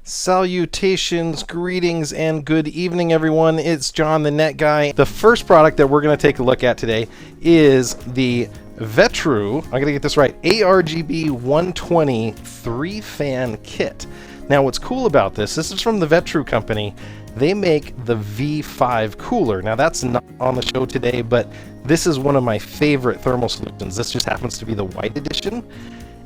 Salutations, greetings, and good evening, everyone. It's John, the Net Guy. The first product that we're going to take a look at today is the Vetru, I'm going to get this right, ARGB 120 3-fan kit. Now, what's cool about this is from the Vetru company. They make the V5 cooler. Now, that's not on the show today, but this is one of my favorite thermal solutions. This just happens to be the white edition,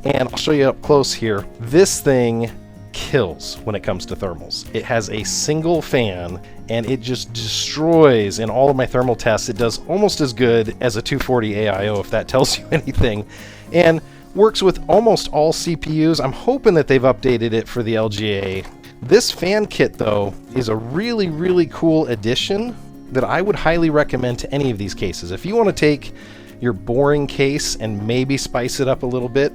and I'll show you up close here. This thing kills when it comes to thermals. It has a single fan and it just destroys in all of my thermal tests. It does almost as good as a 240 AIO, if that tells you anything, and works with almost all CPUs. I'm hoping that they've updated it for the LGA. This fan kit, though, is a really cool addition that I would highly recommend to any of these cases. If you want to take your boring case and maybe spice it up a little bit,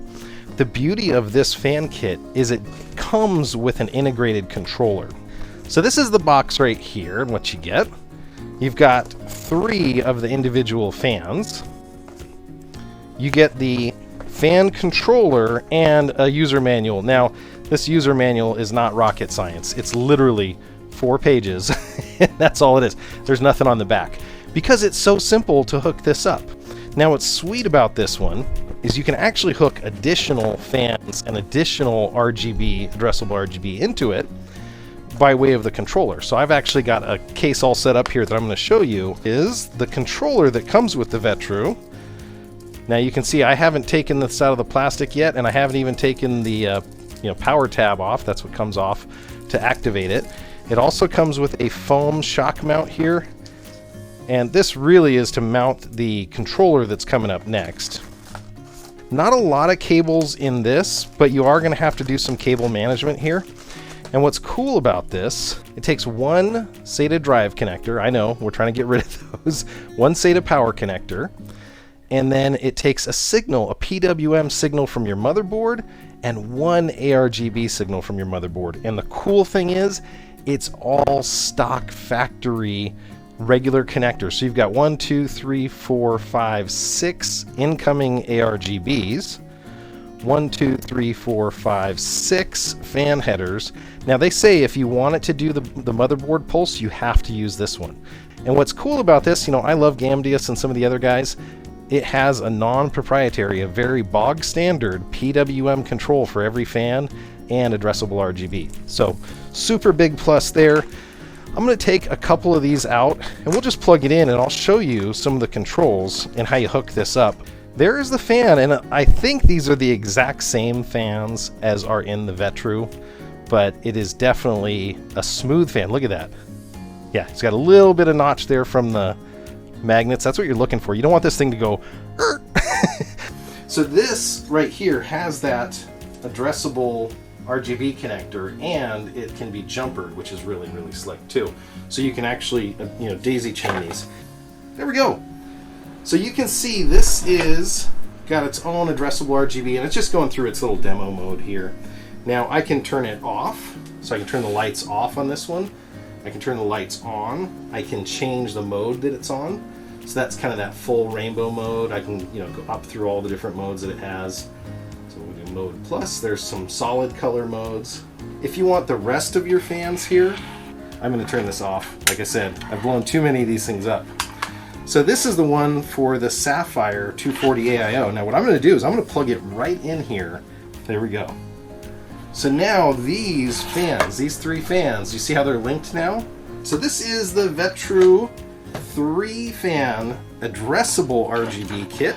the beauty of this fan kit is it comes with an integrated controller. So this is the box right here, and what you get. You've got 3 of the individual fans. You get the fan controller and a user manual. Now, this user manual is not rocket science. It's literally 4 pages. That's all it is. There's nothing on the back because it's so simple to hook this up. Now, what's sweet about this one is you can actually hook additional fans and additional RGB, addressable RGB into it by way of the controller. So I've actually got a case all set up here that I'm going to show you is the controller that comes with the Vetru. Now you can see I haven't taken this out of the plastic yet, and I haven't even taken the power tab off. That's what comes off to activate it. It also comes with a foam shock mount here, and this really is to mount the controller that's coming up next. Not a lot of cables in this, but you are going to have to do some cable management here. And what's cool about this, it takes one SATA drive connector. I know, we're trying to get rid of those. One SATA power connector. And then it takes a signal, a PWM signal from your motherboard, and one ARGB signal from your motherboard. And the cool thing is, it's all stock factory regular connectors. So you've got 1, 2, 3, 4, 5, 6 incoming ARGBs, 1, 2, 3, 4, 5, 6 fan headers. Now they say if you want it to do the motherboard pulse, you have to use this one. And what's cool about this, I love Gamdius and some of the other guys. It has a non-proprietary, a very bog standard PWM control for every fan and addressable RGB. So super big plus there. I'm going to take a couple of these out and we'll just plug it in, and I'll show you some of the controls and how you hook this up. There is the fan, and I think these are the exact same fans as are in the Vetru, but it is definitely a smooth fan. Look at that. Yeah, it's got a little bit of notch there from the magnets. That's what you're looking for. You don't want this thing to go So this right here has that addressable RGB connector, and it can be jumpered, which is really slick too. So you can actually daisy chain these. There we go. So you can see this is got its own addressable RGB, and it's just going through its little demo mode here. Now I can turn it off, so I can turn the lights off on this one. I can turn the lights on. I can change the mode that it's on. So that's kind of that full rainbow mode. I can go up through all the different modes that it has. So we'll do mode plus. There's some solid color modes. If you want the rest of your fans here, I'm going to turn this off. Like I said, I've blown too many of these things up. So this is the one for the Sapphire 240 AIO. Now what I'm going to do is I'm going to plug it right in here. There we go. So now these fans, these 3 fans, you see how they're linked now? So this is the Vetru 3-fan addressable RGB kit.